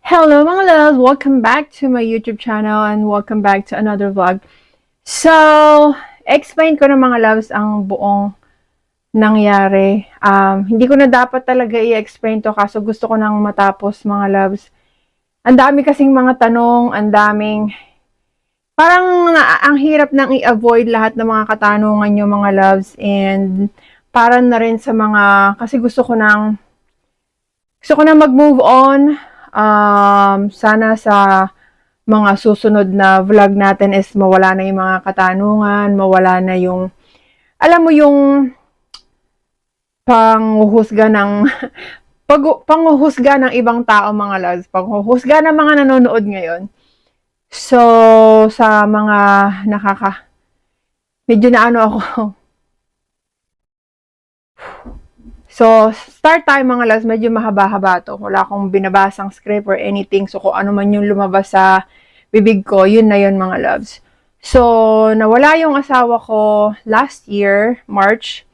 Hello mga loves! Welcome back to my YouTube channel and welcome back to another vlog. So, explain ko na mga loves ang buong nangyari. Hindi ko na dapat talaga i-explain to kaso gusto ko nang matapos mga loves. Ang dami kasing mga tanong, ang daming parang ang hirap nang i-avoid lahat ng mga katanungan nyo mga loves and para na rin sa mga kasi gusto ko nang mag-move on. Sana sa mga susunod na vlog natin is mawala na yung mga katanungan, mawala na yung, alam mo yung panghuhusga ng, panghuhusga ng ibang tao mga loves, panghuhusga ng mga nanonood ngayon. So, sa mga medyo na ano ako, so, start tayo mga loves, medyo mahaba-haba to. Wala akong binabasang script or anything. So, kung ano man yung lumabas sa bibig ko, yun na yun mga loves. So, nawala yung asawa ko last year, March.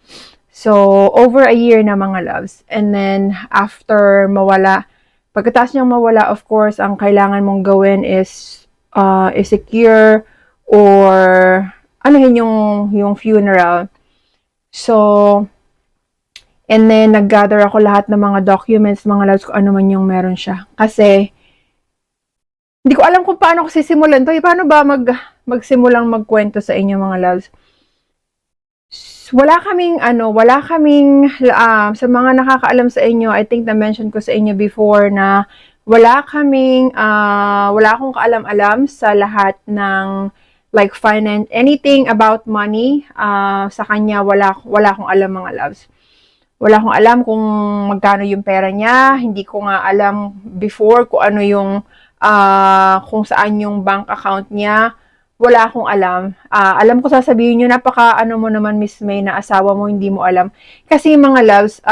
So, over a year na mga loves. And then, after mawala, pagkatapos niyang mawala, of course, ang kailangan mong gawin is secure or anuhin yung funeral. So, and then, nag-gather ako lahat ng mga documents, mga loves, kung ano man yung meron siya. Kasi, hindi ko alam kung paano ko sisimulan to. Paano ba magsimulang magkwento sa inyo, mga loves? Wala kaming, sa mga nakakaalam sa inyo, I think na-mention ko sa inyo before na wala akong kaalam-alam sa lahat ng like finance, anything about money. Sa kanya, wala akong alam mga loves. Wala akong alam kung magkano yung pera niya. Hindi ko nga alam before kung ano yung, kung saan yung bank account niya. Wala akong alam. Alam ko sasabihin nyo, napaka ano mo naman Miss May na asawa mo, hindi mo alam. Kasi mga loves,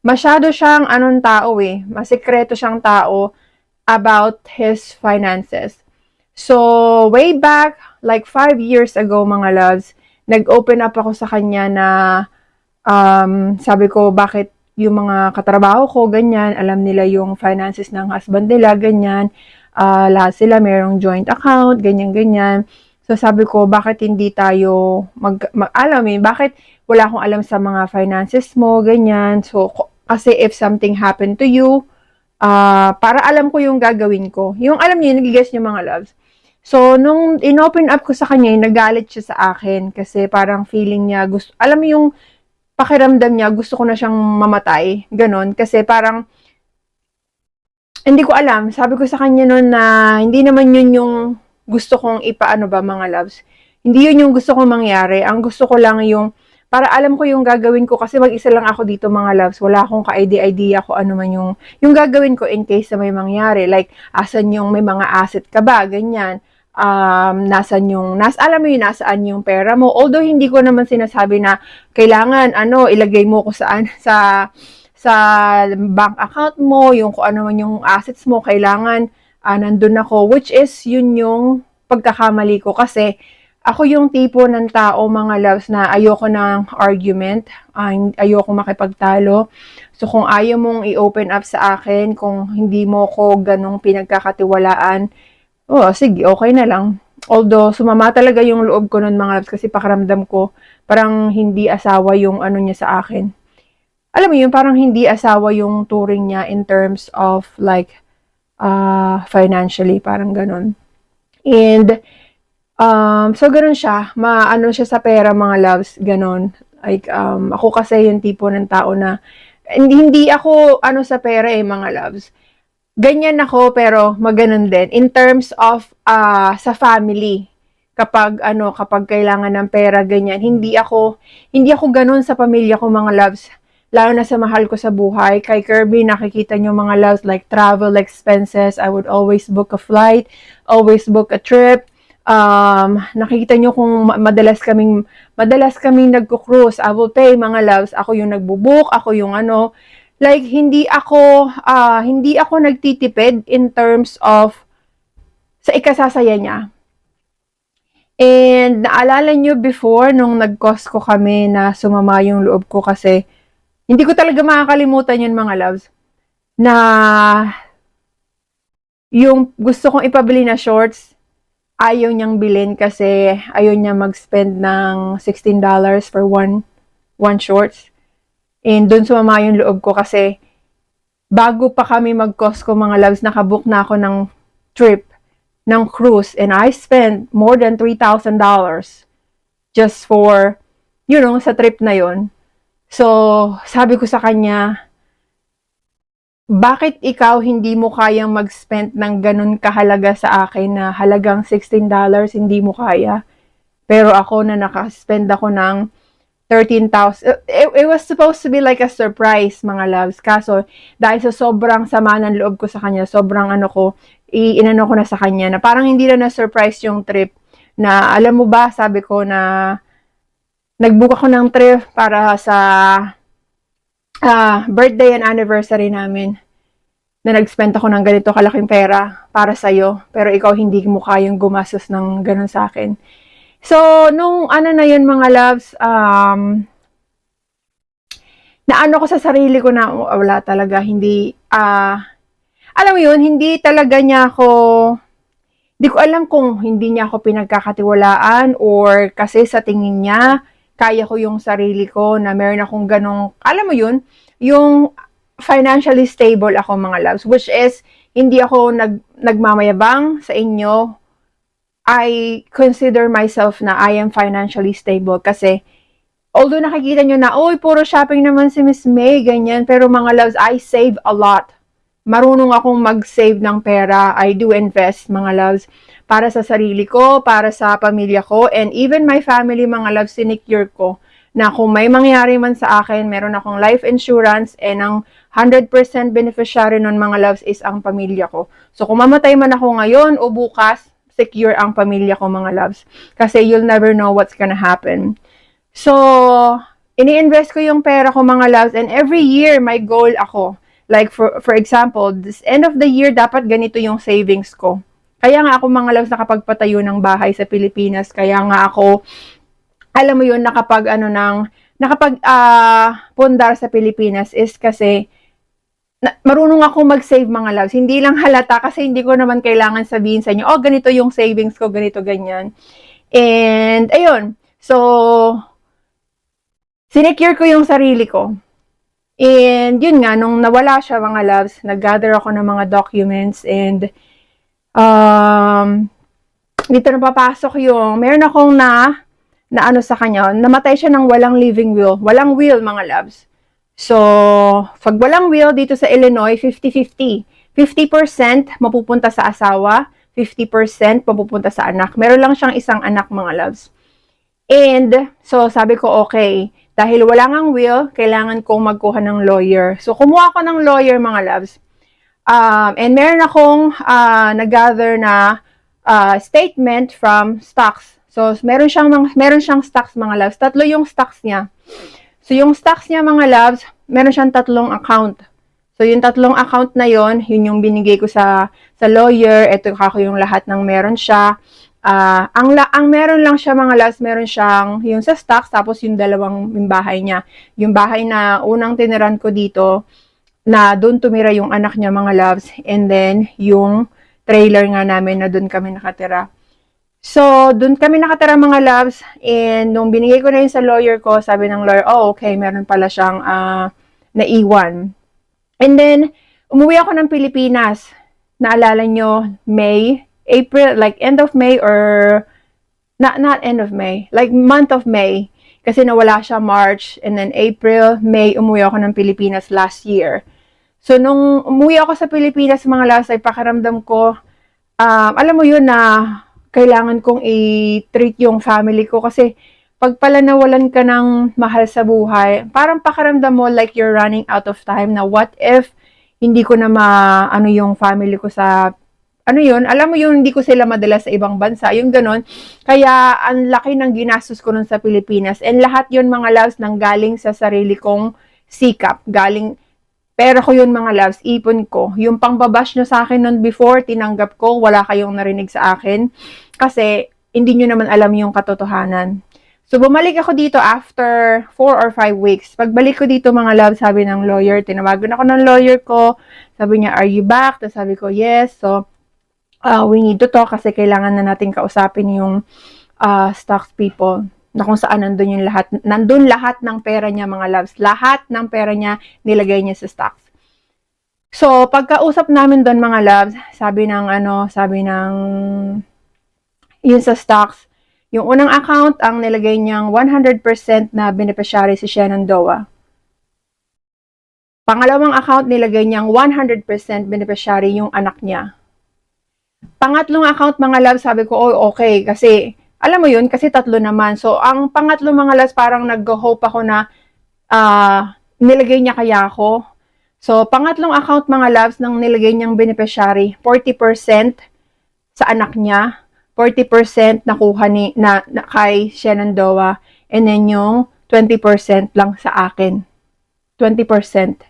masyado siyang anong tao masikreto siyang tao about his finances. So, way back, like 5 years ago mga loves, nag-open up ako sa kanya na sabi ko, bakit yung mga katrabaho ko, ganyan, alam nila yung finances ng husband nila, ganyan, lahat sila mayroong joint account, ganyan. So, sabi ko, bakit hindi tayo bakit wala akong alam sa mga finances mo, ganyan. So, kasi if something happened to you, para alam ko yung gagawin ko. Yung alam niyo, nagigess niyo mga loves. So, nung in-open up ko sa kanya, nagalit siya sa akin kasi parang feeling niya, alam mo yung pakiramdam niya, gusto ko na siyang mamatay. Ganon. Kasi parang, hindi ko alam. Sabi ko sa kanya noon na, hindi naman yun yung gusto kong ipaano ba mga loves. Hindi yun yung gusto kong mangyari. Ang gusto ko lang yung, para alam ko yung gagawin ko. Kasi mag-isa lang ako dito mga loves. Wala akong ka-idea ko ano man yung gagawin ko in case na may mangyari. Like, asan yung may mga asset ka ba? Ganyan. Alam mo yun, nasaan yung pera mo. Although, hindi ko naman sinasabi na kailangan, ilagay mo ko sa bank account mo, yung kung ano man yung assets mo, kailangan, nandun ako. Which is, yun yung pagkakamali ko. Kasi, ako yung tipo ng tao, mga loves, na ayoko ng argument, ayoko makipagtalo. So, kung ayaw mong i-open up sa akin, kung hindi mo ko ganong pinagkakatiwalaan, sige, okay na lang. Although, sumama talaga yung loob ko nun mga loves kasi pakiramdam ko parang hindi asawa yung ano niya sa akin. Alam mo yun, parang hindi asawa yung turing niya in terms of like, financially, parang ganun. And, so ganun siya, maano siya sa pera mga loves, ganun. Like, ako kasi yung tipo ng tao na, hindi ako ano sa pera mga loves. Ganyan ako pero maganon din in terms of sa family. Kapag kailangan ng pera ganyan, hindi ako ganoon sa pamilya ko mga loves. Lalo na sa mahal ko sa buhay. Kay Kirby, nakikita nyo mga loves like travel expenses. I would always book a flight, always book a trip. Nakikita nyo kung madalas kaming nagko-cruise. I will pay mga loves. Ako yung nagbo-book, ako yung like hindi ako nagtitipid in terms of sa ikasasaya niya. And naalala nyo before nung nag-Costco kami na sumama yung loob ko kasi hindi ko talaga makakalimutan yun mga loves na yung gusto kong ipabili na shorts, ayaw niyang bilhin kasi ayaw niya mag-spend ng $16 for one shorts. And dun sumama yung loob ko kasi bago pa kami mag-Costco mga loves, nakabook na ako ng trip, ng cruise, and I spent more than $3,000 just for, sa trip na yon. So, sabi ko sa kanya, bakit ikaw hindi mo kayang mag-spend ng ganun kahalaga sa akin na halagang $16, hindi mo kaya? Pero ako na naka-spend ako ng 13,000. It was supposed to be like a surprise, mga loves. Kaso, dahil sa sobrang sama ng loob ko sa kanya, sobrang inano ko na sa kanya, na parang hindi na na-surprise yung trip. Na, alam mo ba, sabi ko na, nag-book ako ng trip para sa birthday and anniversary namin. Na nag-spend ako ng ganito kalaking pera para sa'yo, pero ikaw hindi mo kayang gumastos ng ganun sa akin. So, nung na yun mga loves, naano ko sa sarili ko na, wala talaga, hindi, alam mo yun, hindi talaga niya ako, hindi ko alam kung hindi niya ako pinagkakatiwalaan or kasi sa tingin niya, kaya ko yung sarili ko na meron akong ganong, alam mo yun, yung financially stable ako mga loves, which is, hindi ako nagmamayabang sa inyo. I consider myself na I am financially stable kasi although nakikita nyo na, puro shopping naman si Miss May, ganyan, pero mga loves, I save a lot. Marunong akong mag-save ng pera. I do invest, mga loves, para sa sarili ko, para sa pamilya ko, and even my family, mga loves, sinecure ko na kung may mangyari man sa akin, meron akong life insurance, and ang 100% beneficiary nun, mga loves, is ang pamilya ko. So, kung mamatay man ako ngayon o bukas, secure ang pamilya ko, mga loves. Kasi you'll never know what's gonna happen. So, ini-invest ko yung pera ko, mga loves, and every year, may goal ako. Like, for example, this end of the year, dapat ganito yung savings ko. Kaya nga ako, mga loves, nakapagpatayo ng bahay sa Pilipinas. Kaya nga ako, alam mo yun, pundar sa Pilipinas is kasi, marunong ako mag-save, mga loves. Hindi lang halata kasi hindi ko naman kailangan sabihin sa inyo, ganito yung savings ko, ganito, ganyan. And, ayun. So, sinecure ko yung sarili ko. And, yun nga, nung nawala siya, mga loves, nag-gather ako ng mga documents and, dito na papasok yung, meron akong na ano sa kanya, namatay siya ng walang living will. Walang will, mga loves. So, pag walang will dito sa Illinois, 50-50. 50% mapupunta sa asawa, 50% mapupunta sa anak. Meron lang siyang isang anak, mga loves. And, so, sabi ko, okay, dahil wala ngang will, kailangan kong magkuha ng lawyer. So, kumuha ako ng lawyer, mga loves. And meron akong nag-gather na statement from stocks. So, meron siyang stocks, mga loves. Tatlo yung stocks niya. So, yung stocks niya, mga loves, meron siyang tatlong account. So, yung tatlong account na yon, yun yung binigay ko sa lawyer. Ito kako yung lahat ng meron siya. Ang meron lang siya, mga loves, meron siyang yung sa stocks, tapos yung yung bahay niya. Yung bahay na unang tiniran ko dito, na doon tumira yung anak niya, mga loves, and then yung trailer nga namin na doon kami nakatira. So, doon kami nakatira, mga loves, and nung binigay ko na yun sa lawyer ko, sabi ng lawyer, okay, meron pala siyang naiwan. And then, umuwi ako ng Pilipinas. Naalala nyo, April, like end of May or, not end of May, like month of May, kasi nawala siya March, and then April, May, umuwi ako ng Pilipinas last year. So, nung umuwi ako sa Pilipinas, mga loves, ay pakiramdam ko, alam mo yun na, kailangan kong i-treat yung family ko kasi pag pala nawalan ka ng mahal sa buhay, parang pakiramdam mo like you're running out of time na what if hindi ko na yung family ko sa, alam mo yun, hindi ko sila madala sa ibang bansa, yung ganon. Kaya, ang laki ng ginastos ko nun sa Pilipinas. And lahat yun, mga loves, nang galing sa sarili kong sikap. Pero ko yun, mga loves, ipon ko. Yung pangbabash nyo sa akin nun before, tinanggap ko, wala kayong narinig sa akin. Kasi, hindi nyo naman alam yung katotohanan. So, bumalik ako dito after 4 or 5 weeks. Pagbalik ko dito, mga loves, sabi ng lawyer, tinawagan ako ng lawyer ko. Sabi niya, are you back? Tapos sabi ko, yes. So, we need to talk kasi kailangan na natin kausapin yung stocks people na kung saan nandun lahat ng pera niya mga loves. Lahat ng pera niya nilagay niya sa stocks. So, pagkausap namin doon mga loves, sabi ng yun sa stocks, yung unang account, ang nilagay niyang 100% na beneficiary si Shenandoah. Pangalawang account, nilagay niyang 100% beneficiary yung anak niya. Pangatlong account mga loves, sabi ko, oh okay, kasi alam mo yun, kasi tatlo naman. So, ang pangatlo mga loves, parang nag-hope ako na nilagay niya kaya ako. So, pangatlong account mga loves, nang nilagay niyang beneficiary, 40% sa anak niya, 40% nakuha na kay Shenandoah, and then yung 20% lang sa akin. 20%.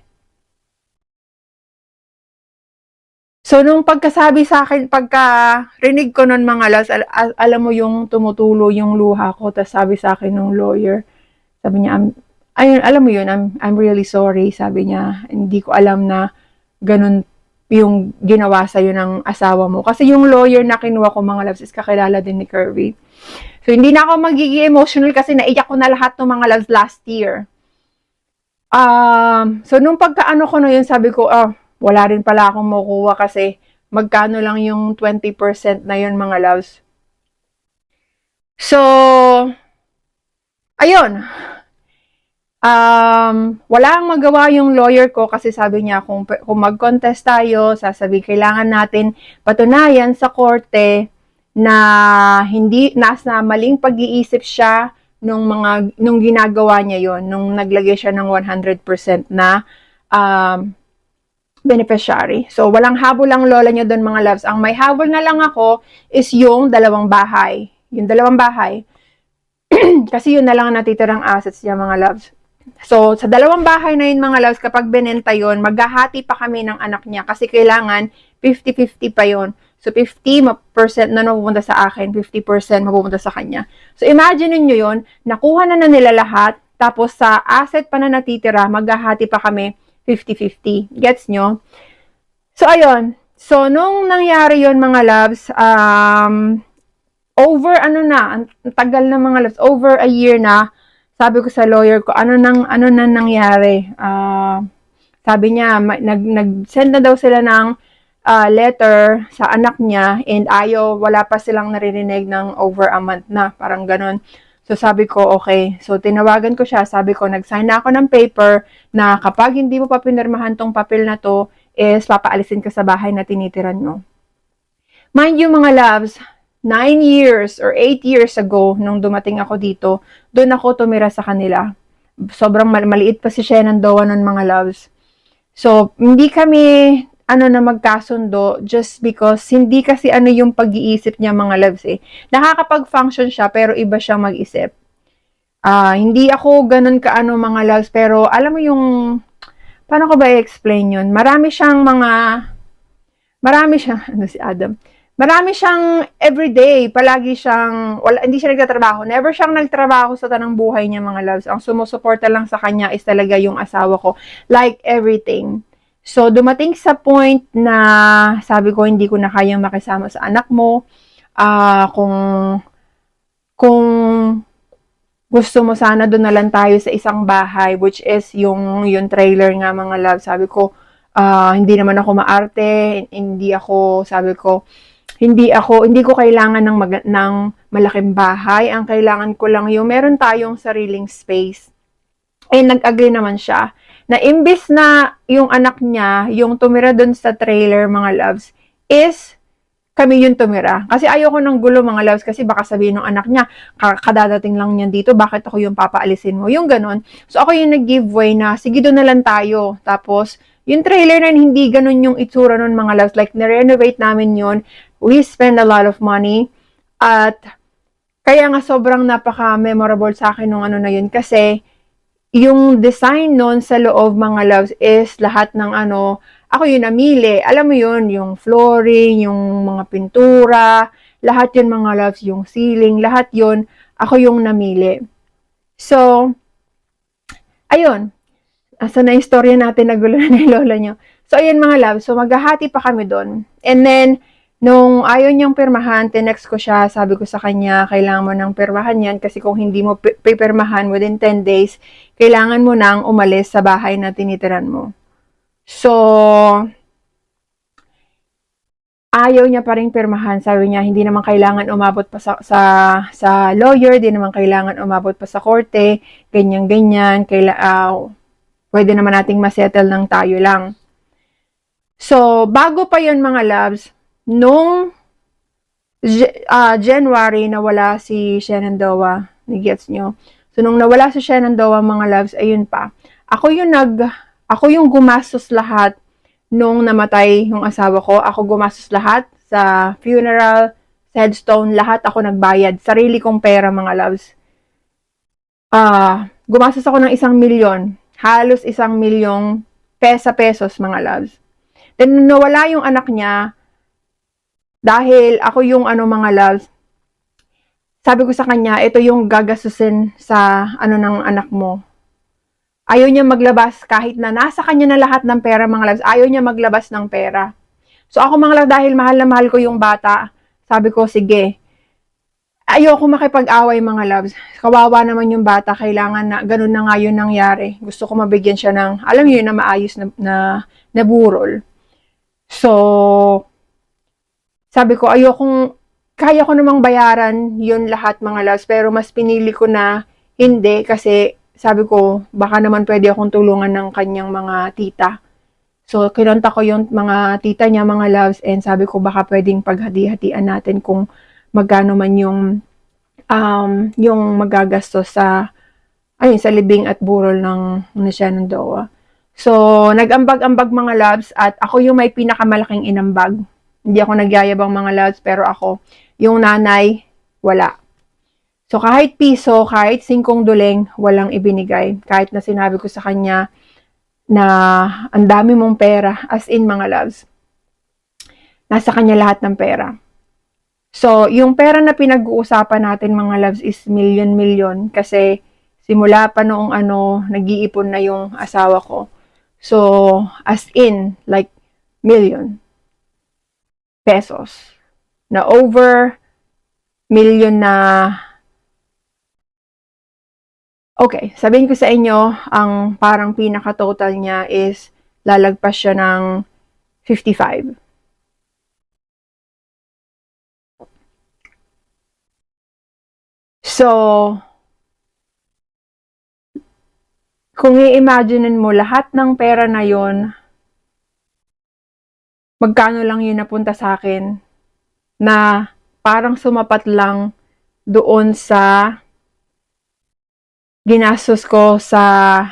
So, nung pagkasabi sa akin, pagka-rinig ko nun mga loves, alam mo yung tumutulo yung luha ko, tapos sabi sa akin ng lawyer, sabi niya, ayun, alam mo yun, I'm really sorry, sabi niya, hindi ko alam na ganun yung ginawa sa'yo ng asawa mo. Kasi yung lawyer na kinuha ko mga loves is kakilala din ni Kirby. So, hindi na ako magiging emotional kasi naiyak ko na lahat ng mga loves last year. So, nung pagkaano ko na yun, sabi ko, wala rin pala akong makukuha kasi magkano lang yung 20% na yun mga loves. So, ayun. Wala ang magawa yung lawyer ko kasi sabi niya kung mag-contest tayo, sasabihin kailangan natin patunayan sa korte na hindi nasa maling pag-iisip siya nung ginagawa niya yon, nung naglagay siya ng 100% na beneficiary. So, walang habol ang lola niya doon mga loves. Ang may habol na lang ako is yung dalawang bahay. Yung dalawang bahay. Kasi yun na lang ang natitirang assets niya mga loves. So, sa dalawang bahay na yun mga loves, kapag binenta yun, maghahati pa kami ng anak niya kasi kailangan 50-50 pa yun. So, 50% na mapupunta sa akin, 50% mapupunta sa kanya. So, imagine niyo yun, nakuha na nila lahat, tapos sa asset pa na natitira, maghahati pa kami 50-50. Gets nyo? So, ayun. So, nung nangyari yun mga loves, over ang tagal na mga loves, over a year na, sabi ko sa lawyer ko, ano na nangyari? Sabi niya, nag-send na daw sila ng letter sa anak niya and wala pa silang naririnig ng over a month na, parang ganun. So sabi ko, okay. So tinawagan ko siya, sabi ko, nag-sign na ako ng paper na kapag hindi mo pa pinirmahan tong papel na to, is papaalisin ka sa bahay na tinitiran mo. Mind you mga loves, 9 years or 8 years ago, nung dumating ako dito, doon ako tumira sa kanila. Sobrang maliit pa si Shenandoah nun mga loves. So, hindi kami na magkasundo just because hindi kasi yung pag-iisip niya mga loves eh. Nakakapag-function siya pero iba siyang mag-isip. Hindi ako ganun kaano mga loves pero alam mo yung paano ko ba i-explain yun? Marami siyang si Adam. Marami siyang everyday, palagi siyang, hindi siya nagtatrabaho. Never siyang nagtrabaho sa tanang buhay niya mga loves. Ang sumusuporta lang sa kanya is talaga yung asawa ko. Like everything. So, dumating sa point na sabi ko, hindi ko na kayang makisama sa anak mo. Kung gusto mo sana doon na lang tayo sa isang bahay, which is yung trailer nga mga love. Sabi ko, hindi naman ako maarte, hindi ko kailangan ng malaking bahay. Ang kailangan ko lang yung meron tayong sariling space. Nag-agree naman siya na imbis na yung anak niya, yung tumira dun sa trailer mga loves, is kami yung tumira. Kasi ayoko ng gulo mga loves kasi baka sabihin ng anak niya, kadadating lang niyan dito, bakit ako yung papaalisin mo? Yung ganun. So ako yung nag-give way na, sige doon na lang tayo. Tapos, yung trailer na hindi ganun yung itsura nun mga loves. Like, na-renovate namin yun. We spend a lot of money. At, kaya nga sobrang napaka-memorable sa akin nung na yun. Kasi, yung design nun sa loob mga loves is lahat ng ako yung namili. Alam mo yun, yung flooring, yung mga pintura, lahat yun mga loves, yung ceiling, lahat yun, ako yung namili. So, ayun. Asa na yung storya natin, nagulo na yung lola nyo. So, ayun mga loves. So, maghahati pa kami doon. And then, Nung ayaw niyang pirmahan, tinext ko siya, sabi ko sa kanya, kailangan mo nang pirmahan yan kasi kung hindi mo pipirmahan within 10 days, kailangan mo nang umalis sa bahay na tinitiran mo. So, ayaw niya pa rin pirmahan. Sabi niya, hindi naman kailangan umabot pa sa lawyer, hindi naman kailangan umabot pa sa korte, ganyan-ganyan, pwede naman nating masettle ng tayo lang. So, bago pa yon mga loves, nung January nawala si Shenandoah, nigets nyo? So, nung nawala si Shenandoah mga loves, ayun pa. Ako yung gumastos lahat nung namatay yung asawa ko. Ako gumastos lahat sa funeral, sa headstone, lahat ako nagbayad. Sarili kong pera mga loves. Gumastos ako ng 1,000,000. Halos 1,000,000 pesos mga loves. Then, nawala yung anak niya, dahil ako yung mga loves, sabi ko sa kanya, ito yung gagastusin sa ng anak mo. Ayaw niya maglabas kahit na nasa kanya na lahat ng pera mga loves. Ayaw niya maglabas ng pera. So ako mga loves, dahil mahal na mahal ko yung bata, sabi ko, sige, ayoko makipag-away mga loves. Kawawa naman yung bata, kailangan na, ganun na nga yun nangyari. Gusto ko mabigyan siya ng, alam niyo yun, na maayos na burol. So, sabi ko, kaya ko namang bayaran yun lahat mga loves, pero mas pinili ko na hindi kasi sabi ko, baka naman pwede akong tulungan ng kanyang mga tita. So, kinontak ko yung mga tita niya, mga loves, and sabi ko, baka pwedeng paghati-hatian natin kung magkano man yung magagastos sa libing at burol ng Shenandoah. So, nag-ambag-ambag mga loves, at ako yung may pinakamalaking inambag. Hindi ako nagyayabang mga loves, pero ako, yung nanay, wala. So, kahit piso, kahit 5 duleng, walang ibinigay. Kahit na sinabi ko sa kanya na ang dami mong pera, as in mga loves, nasa kanya lahat ng pera. So, yung pera na pinag-uusapan natin mga loves is milyon-milyon kasi simula pa noong nag-iipon na yung asawa ko. So, as in, like, million pesos. Na over million na. Okay, sabihin ko sa inyo, ang parang pinaka-total niya is lalagpas siya ng 55. So, kung i-imaginein mo lahat ng pera na yon, magkano lang yun napunta sa akin na parang sumapat lang doon sa ginastos ko sa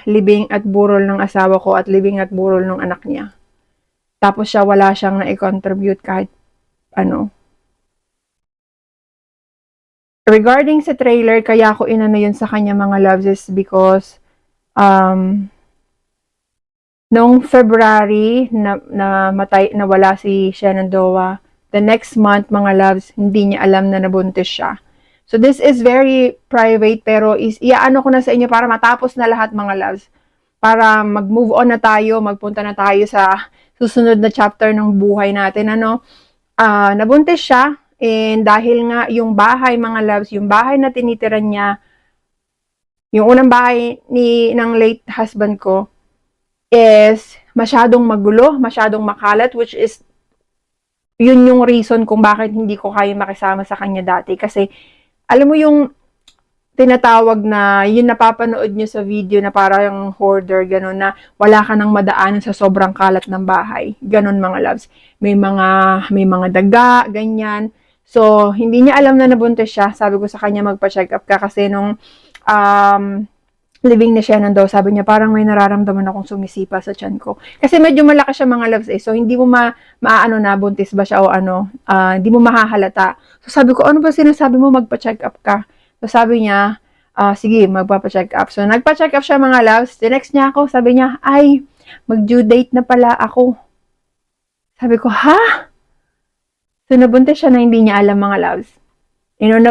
libing at burol ng asawa ko at libing at burol ng anak niya. Tapos wala siyang na-contribute kahit ano. Regarding sa trailer, kaya ako inano yun sa kanya mga loves is because noong February na wala si Shenandoah, the next month mga loves, hindi niya alam na nabuntis siya. So this is very private, pero iaano ko na sa inyo para matapos na lahat mga loves. Para mag-move on na tayo, magpunta na tayo sa susunod na chapter ng buhay natin. Nabuntis siya, and dahil nga yung bahay mga loves, yung bahay na tinitiran niya, yung unang bahay ng late husband ko, is masyadong magulo, masyadong makalat, which is yun yung reason kung bakit hindi ko kaya makisama sa kanya dati. Kasi alam mo yung tinatawag na, yun napapanood nyo sa video na parang hoarder, gano'n, na wala ka nang madaanan sa sobrang kalat ng bahay. Gano'n mga loves. May mga daga, ganyan. So, hindi niya alam na nabuntis siya. Sabi ko sa kanya, magpa-check up ka kasi nung living ni Shenandoah, sabi niya, parang may nararamdaman akong sumisipa sa tiyan ko. Kasi medyo malaki siya mga loves eh. So, hindi mo maaano na buntis ba siya o hindi mo mahahalata. So, sabi ko, ano ba sinasabi mo, magpa-check up ka? So, sabi niya, sige, magpapa-check up. So, nagpa-check up siya mga loves. The next niya ako, sabi niya, ay, mag-due date na pala ako. Sabi ko, ha? So, nabuntis siya na hindi niya alam mga loves.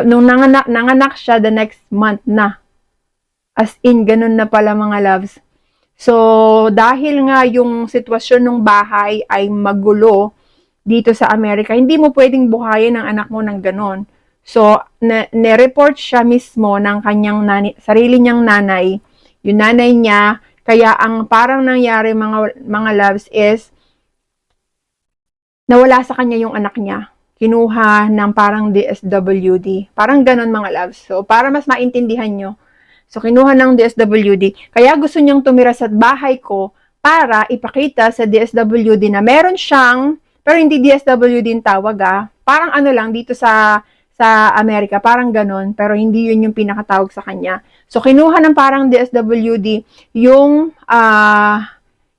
Nung nanganak siya, the next month na. As in, ganun na pala mga loves. So, dahil nga yung sitwasyon ng bahay ay magulo, dito sa Amerika, hindi mo pwedeng buhayin ang anak mo ng ganon. So, ne-report siya mismo ng kanyang sarili niyang nanay. Yung nanay niya, kaya ang parang nangyari mga loves is, nawala sa kanya yung anak niya. Kinuha ng parang DSWD. Parang ganon mga loves. So, para mas maintindihan nyo. So, kinuha ng DSWD. Kaya gusto niyang tumira sa bahay ko para ipakita sa DSWD na meron siyang, pero hindi DSWD yung tawag parang ano lang dito sa Amerika, parang ganon, pero hindi yun yung pinakatawag sa kanya. So, kinuha ng parang DSWD yung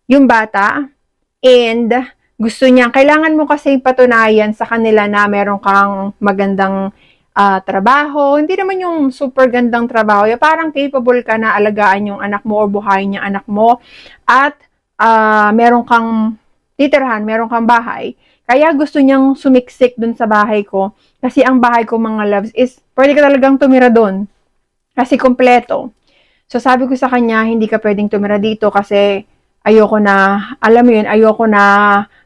bata, and gusto niya, kailangan mo kasi patunayan sa kanila na meron kang magandang trabaho. Hindi naman yung super gandang trabaho. Parang capable ka na alagaan yung anak mo o buhayin yung anak mo. At meron kang titirhan, meron kang bahay. Kaya gusto niyang sumiksik dun sa bahay ko. Kasi ang bahay ko, mga loves, is pwede ka talagang tumira dun. Kasi kompleto. So sabi ko sa kanya, hindi ka pwedeng tumira dito kasi ayoko na, alam mo yun, ayoko na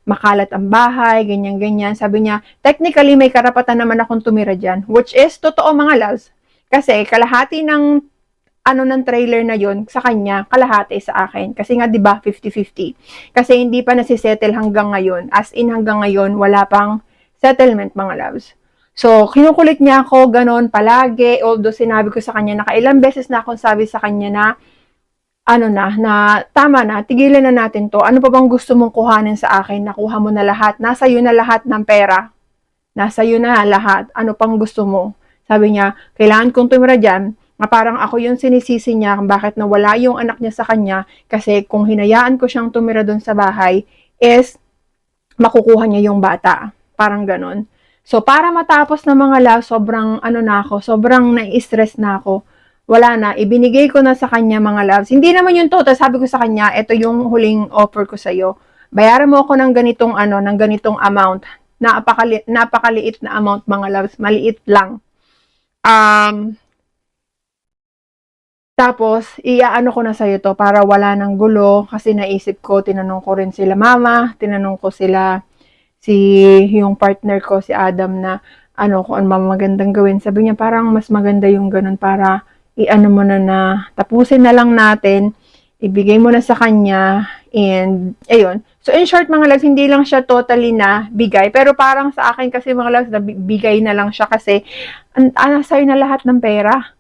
makalat ang bahay, ganyan-ganyan. Sabi niya, technically may karapatan naman akong tumira dyan. Which is, totoo mga loves. Kasi kalahati ng ng trailer na yon sa kanya, kalahati sa akin. Kasi nga, di ba, 50-50. Kasi hindi pa nasisettle hanggang ngayon. As in, hanggang ngayon, wala pang settlement, mga loves. So, kinukulit niya ako, ganon, palagi. Although, sinabi ko sa kanya, nakailang beses na akong sabi sa kanya na, na tama na, tigilan na natin to. Ano pa bang gusto mong kuhanin sa akin? Nakuha mo na lahat. Nasa iyo na lahat ng pera. Nasa iyo na lahat. Ano pang gusto mo? Sabi niya, kailangan kong tumira dyan, na parang ako yung sinisisi niya kung bakit nawala yung anak niya sa kanya, kasi kung hinayaan ko siyang tumira doon sa bahay, is makukuha niya yung bata. Parang ganon. So, para matapos na mga love, sobrang sobrang nai-stress na ako. Wala na, ibinigay ko na sa kanya mga loves. Hindi naman yung total, sabi ko sa kanya, ito yung huling offer ko sa'yo. Bayaran mo ako ng ganitong ng ganitong amount. Napakaliit na amount mga loves, maliit lang. Tapos, iaano ko na sa'yo to para wala nang gulo, kasi naisip ko, tinanong ko rin sila mama, tinanong ko sila, yung partner ko, si Adam, na kung ano magandang gawin. Sabi niya, parang mas maganda yung ganun para mo na tapusin na lang natin, ibigay mo na sa kanya, and ayun. So, in short, mga loves, hindi lang siya totally na bigay, pero parang sa akin kasi mga loves, bigay na lang siya kasi sa'yo na lahat ng pera.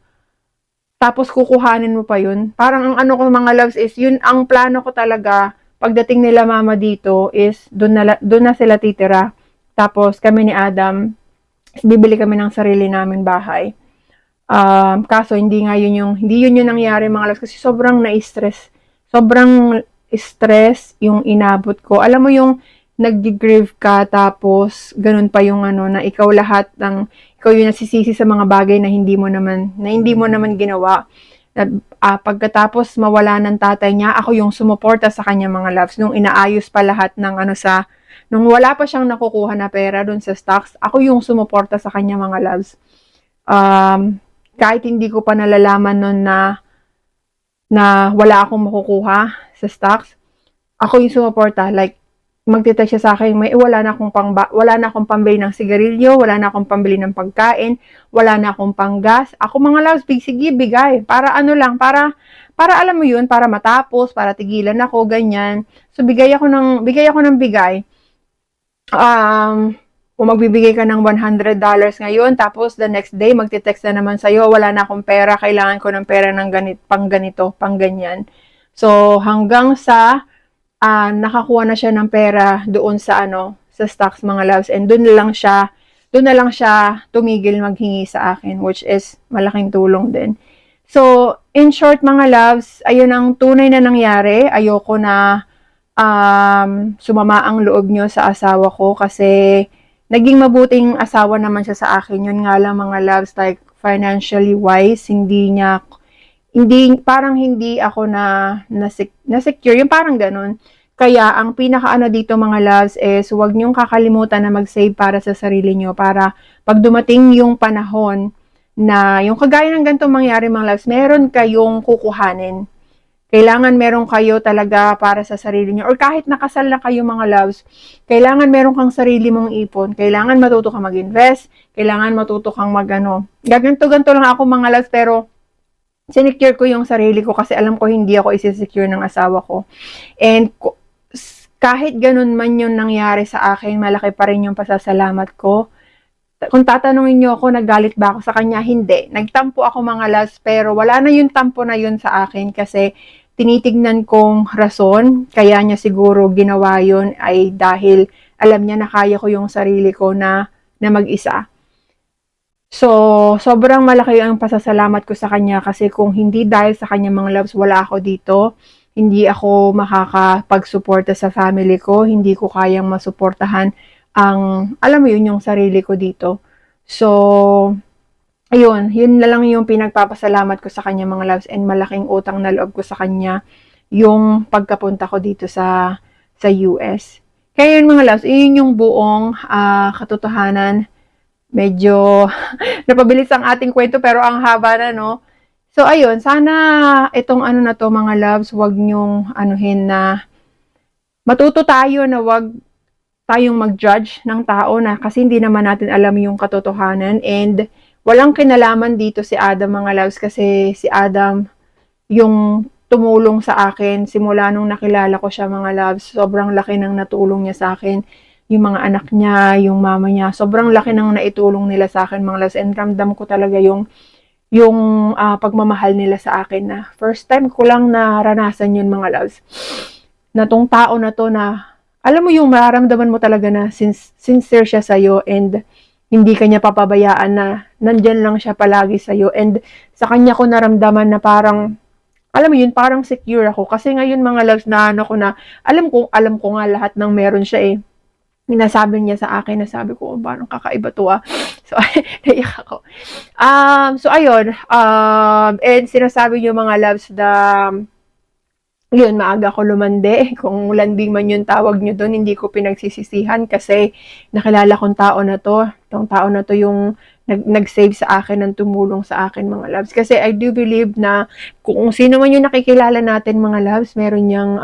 Tapos kukuhanin mo pa yun. Parang ang ko mga loves is, yun ang plano ko talaga, pagdating nila mama dito is, doon na sila titira. Tapos kami ni Adam, bibili kami ng sarili namin bahay. Kaso hindi yun yung nangyari mga loves, kasi sobrang na-stress. Sobrang stress yung inabot ko. Alam mo yung nag-grieve ka, tapos ganun pa yung na ikaw yung nasisisi sa mga bagay na hindi mo naman ginawa. Pagkatapos mawala ng tatay niya, ako yung sumuporta sa kanya mga loves, nung inaayos pa lahat ng nung wala pa siyang nakukuha na pera dun sa stocks, ako yung sumuporta sa kanya mga loves. Kahit hindi ko pa nalalaman nun na wala akong makukuha sa stocks, ako yung sumuporta. Like, magtitext siya sa akin, wala na akong pambili ng sigarilyo, wala na akong pambili ng pagkain, wala na akong panggas. Ako mga loves, sige, bigay. Para para alam mo yun, para matapos, para tigilan ako, ganyan. So, bigay ako ng bigay. Kung magbibigay ka ng $100 ngayon, tapos the next day, magtitext na naman sa'yo, wala na akong pera, kailangan ko ng pera ng pang ganyan. So, hanggang sa nakakuha na siya ng pera doon sa sa stocks mga loves, and doon na lang siya tumigil maghingi sa akin, which is malaking tulong din. So, in short mga loves, ayun ang tunay na nangyari. Ayoko na sumama ang loob nyo sa asawa ko, kasi naging mabuting asawa naman siya sa akin. Yun nga lang mga loves, like financially wise, parang hindi ako na secure, yung parang ganun. Kaya ang pinaka dito mga loves is, huwag niyong kakalimutan na mag-save para sa sarili niyo, para pag dumating yung panahon na yung kagaya ng ganitong mangyari mga loves, meron kayong kukuhanin. Kailangan meron kayo talaga para sa sarili nyo. Or kahit nakasal na kayo mga loves, kailangan meron kang sarili mong ipon. Kailangan matuto kang mag-invest. Kailangan matuto kang mag-ano. Gaganto-ganto lang ako mga loves, pero sinecure ko yung sarili ko kasi alam ko hindi ako isi-secure ng asawa ko. And kahit ganun man yung nangyari sa akin, malaki pa rin yung pasasalamat ko. Kung tatanungin niyo ako, naggalit ba ako sa kanya? Hindi. Nagtampo ako mga loves, pero wala na yung tampo na yun sa akin kasi tinitignan kong rason, kaya niya siguro ginawa yun ay dahil alam niya na kaya ko yung sarili ko na mag-isa. So, sobrang malaki ang pasasalamat ko sa kanya kasi kung hindi dahil sa kanya mga loves, wala ako dito. Hindi ako makakapag-suporta sa family ko. Hindi ko kayang masuportahan alam mo yun, yung sarili ko dito. So, ayun, yun na lang yung pinagpapasalamat ko sa kanya mga loves, and malaking utang na loob ko sa kanya yung pagkapunta ko dito sa US. Kaya yun mga loves, yun yung buong katotohanan. Medyo napabilis ang ating kwento pero ang haba na, no? So, ayun, sana itong ano na to mga loves, wag nyong anuhin na matuto tayo na wag tayong mag-judge ng tao na kasi hindi naman natin alam yung katotohanan, and walang kinalaman dito si Adam mga loves kasi si Adam yung tumulong sa akin simula nung nakilala ko siya mga loves. Sobrang laki ng natulong niya sa akin. Yung mga anak niya, yung mama niya, sobrang laki ng naitulong nila sa akin mga loves, and ramdam ko talaga yung pagmamahal nila sa akin na first time ko lang naranasan yun mga loves. Na tong tao na to na alam mo yung mararamdaman mo talaga na sincere siya sa'yo and hindi kanya papabayaan na nandyan lang siya palagi sa'yo. And sa kanya ko naramdaman na parang, alam mo yun, parang secure ako. Kasi ngayon mga loves na ano ko na, alam ko nga lahat ng meron siya eh. Nasabi niya sa akin, nasabi ko, parang kakaiba to ah. So, naiyak ako. So, ayun. And sinasabi niyo mga loves na, yun, maaga ko lumande. Kung landing man yung tawag nyo doon, hindi ko pinagsisisihan kasi nakilala kong tao na to. Itong tao na to yung nag-save sa akin ng tumulong sa akin mga loves. Kasi I do believe na kung sino man yung nakikilala natin mga loves, meron niyang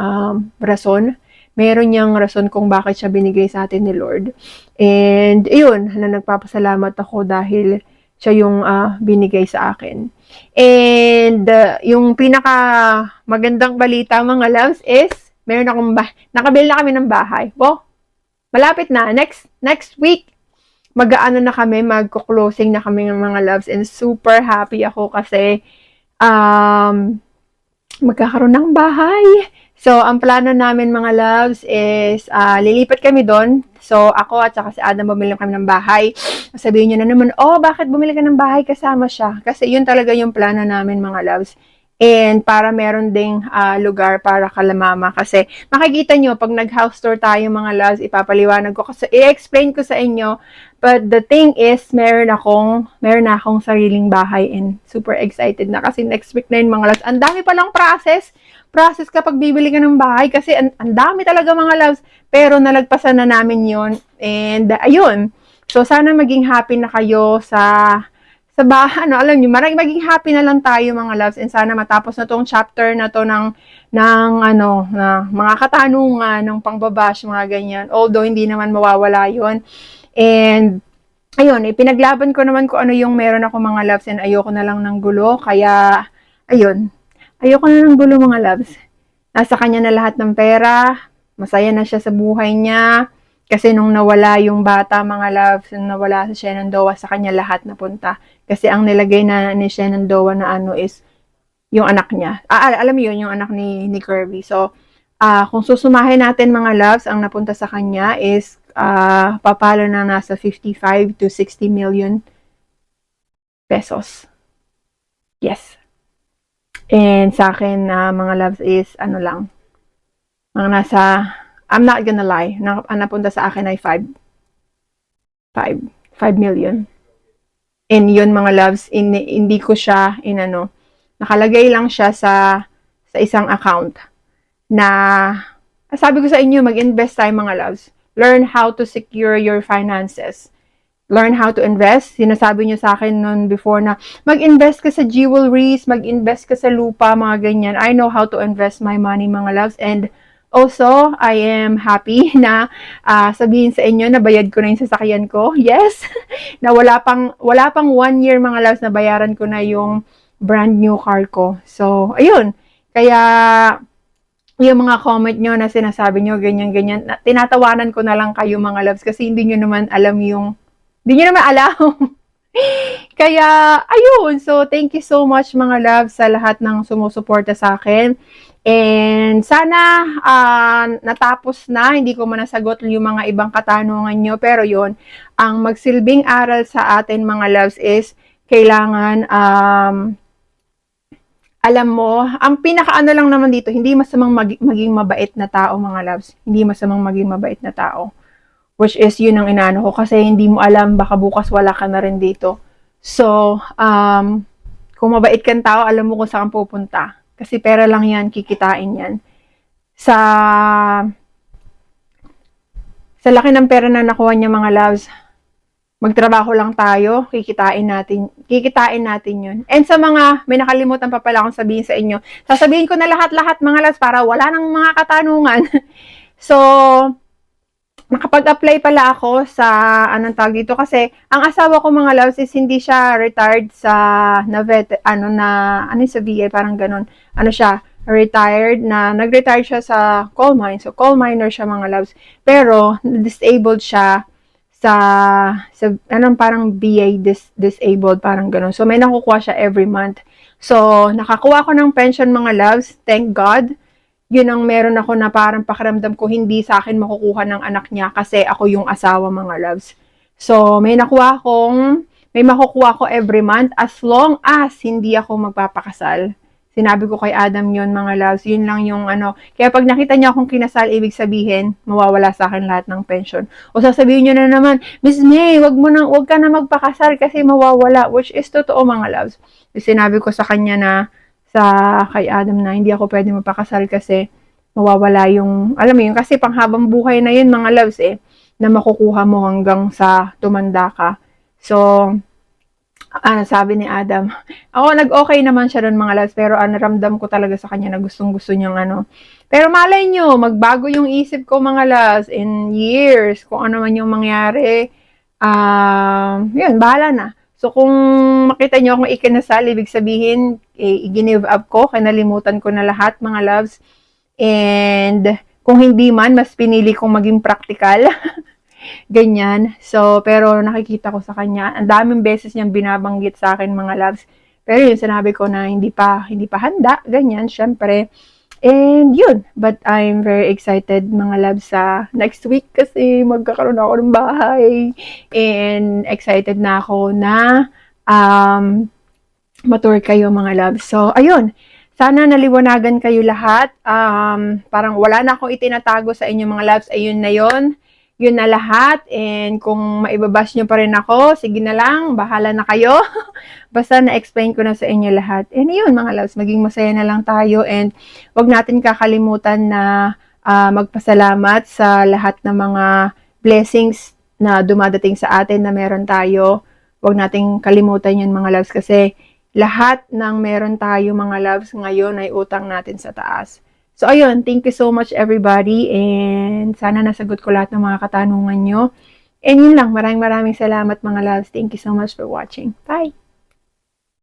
rason. Meron niyang rason kung bakit siya binigay sa atin ni Lord. And yun, na nagpapasalamat ako dahil siya yung binigay sa akin. And yung pinaka magandang balita mga loves is meron akong nakabili na kami ng bahay. Wow, malapit na. Next week, mag-aano na kami, magko-closing na kami ng mga loves, and super happy ako kasi magkakaroon ng bahay. So, ang plano namin mga loves is lilipat kami doon. So, ako at saka si Adam bumili kami ng bahay. Sabihin niyo na naman, oh, bakit bumili ka ng bahay kasama siya? Kasi yun talaga yung plano namin mga loves. And para meron ding lugar para kalamama. Kasi makikita nyo, pag nag-house tour tayo mga loves, ipapaliwanag ko. Kasi i-explain ko sa inyo. But the thing is, meron na akong sariling bahay and super excited na. Kasi next week na yun mga loves. Ang dami palang process kapag bibili ka ng bahay kasi ang dami talaga mga loves, pero nalagpasan na namin yon. And ayun, so sana maging happy na kayo sa bahay, ano, alam niyo, maging happy na lang tayo mga loves, and sana matapos na tong chapter na to ng ano, na mga katanungan, ng pangbabash, mga ganyan, although hindi naman mawawala yon. And ayun, pinaglaban ko naman kung ano yung meron ako mga loves, and ayoko na lang ng gulo, kaya ayun, ayoko na ng gulo mga loves. Nasa kanya na lahat ng pera. Masaya na siya sa buhay niya. Kasi nung nawala yung bata mga loves, nung nawala si Shenandoah, sa kanya lahat napunta. Kasi ang nilagay na ni Shenandoah na ano is yung anak niya. Alam mo yun, yung anak ni Kirby. So, kung susumahin natin mga loves, ang napunta sa kanya is papalo na nasa 55 to 60 million pesos. Yes. And sa akin, mga loves is, ano lang, mga nasa, I'm not gonna lie, ang napunta sa akin ay 5 million. And yun mga loves, hindi ko siya, nakalagay lang siya sa isang account na, sabi ko sa inyo, mag-invest tayo mga loves. Learn how to secure your finances. learn how to invest. Sinasabi niyo sa akin noon before na mag-invest ka sa jewelries, mag-invest ka sa lupa, mga ganyan. I know how to invest my money, mga loves. And also, I am happy na sabihin sa inyo na bayad ko na yung sasakyan ko. Yes, na wala pang 1 year, mga loves, na bayaran ko na yung brand new car ko. So, ayun. Kaya, yung mga comment nyo na sinasabi nyo, ganyan-ganyan, tinatawanan ko na lang kayo, mga loves, kasi hindi nyo naman alam Kaya, ayun. So, thank you so much, mga loves, sa lahat ng sumusuporta sa akin. And sana natapos na, hindi ko man nasagot yung mga ibang katanungan nyo. Pero yun, ang magsilbing aral sa atin, mga loves, is kailangan alam mo, ang pinakaano lang naman dito, hindi masamang maging mabait na tao, mga loves. Hindi masamang maging mabait na tao. Which is, yun ang inaano ko. Kasi hindi mo alam, baka bukas wala ka na rin dito. So, kung mabait kang tao, alam mo kung saan pupunta. Kasi pera lang yan, kikitain yan. Sa laki ng pera na nakuha niya, mga loves, magtrabaho lang tayo, kikitain natin yun. And sa mga, may nakalimutan pa pala akong sabihin sa inyo, sasabihin ko na lahat-lahat, mga loves, para wala nang mga katanungan. So, nakapag-apply pala ako sa, anong tawag dito, kasi, ang asawa ko, mga loves, is hindi siya retired sa, sa VA, parang ganun, siya, retired na, nag-retire siya sa coal mine, so coal miner siya, mga loves, pero, disabled siya, parang BA disabled, parang ganun. So, may nakukuha siya every month. So, nakakuha ko ng pension, mga loves. Thank God. Yun ang meron ako na parang pakiramdam ko hindi sa akin makukuha ng anak niya kasi ako yung asawa, mga loves. So, may makukuha ko every month as long as hindi ako magpapakasal. Sinabi ko kay Adam yun, mga loves. Yun lang yung Kaya pag nakita niya akong kinasal, ibig sabihin, mawawala sa akin lahat ng pension. O sasabihin niyo na naman, Miss May, wag ka na magpakasal kasi mawawala. Which is totoo, mga loves. Sinabi ko sa kanya na, kay Adam na, hindi ako pwede magpakasal kasi mawawala yung, alam mo yun, kasi panghabang buhay na yun, mga loves, na makukuha mo hanggang sa tumanda ka. So, sabi ni Adam, ako nag-okay naman siya doon, mga loves, pero naramdam ko talaga sa kanya na gustong-gusto niyang Pero malay nyo, magbago yung isip ko, mga loves, in years, kung ano man yung mangyari, yun, bahala na. So, kung makita nyo akong ikinasal, ibig sabihin, i-give up ko, kinalimutan ko na lahat, mga loves. And, kung hindi man, mas pinili kong maging practical. Ganyan. So, pero nakikita ko sa kanya, ang daming beses niyang binabanggit sa akin, mga loves. Pero yun, sinabi ko na hindi pa handa, ganyan, syempre. And yun, but I'm very excited, mga loves, sa next week kasi magkakaroon ako ng bahay. And excited na ako na matur kayo, mga loves. So, ayun. Sana naliwanagan kayo lahat. Parang wala na akong itinatago sa inyo, mga loves. Ayun na yun. Yun na lahat. And kung maibabash nyo pa rin ako, sige na lang. Bahala na kayo. Basta na-explain ko na sa inyo lahat. And yun, mga loves. Maging masaya na lang tayo. And wag natin kakalimutan na magpasalamat sa lahat ng mga blessings na dumadating sa atin na meron tayo. Wag nating kalimutan yun, mga loves. Kasi lahat ng meron tayo, mga loves, ngayon ay utang natin sa taas. So, ayun, thank you so much, everybody, and sana nasagot ko lahat ng mga katanungan nyo. And yun lang, maraming salamat, mga loves. Thank you so much for watching. Bye!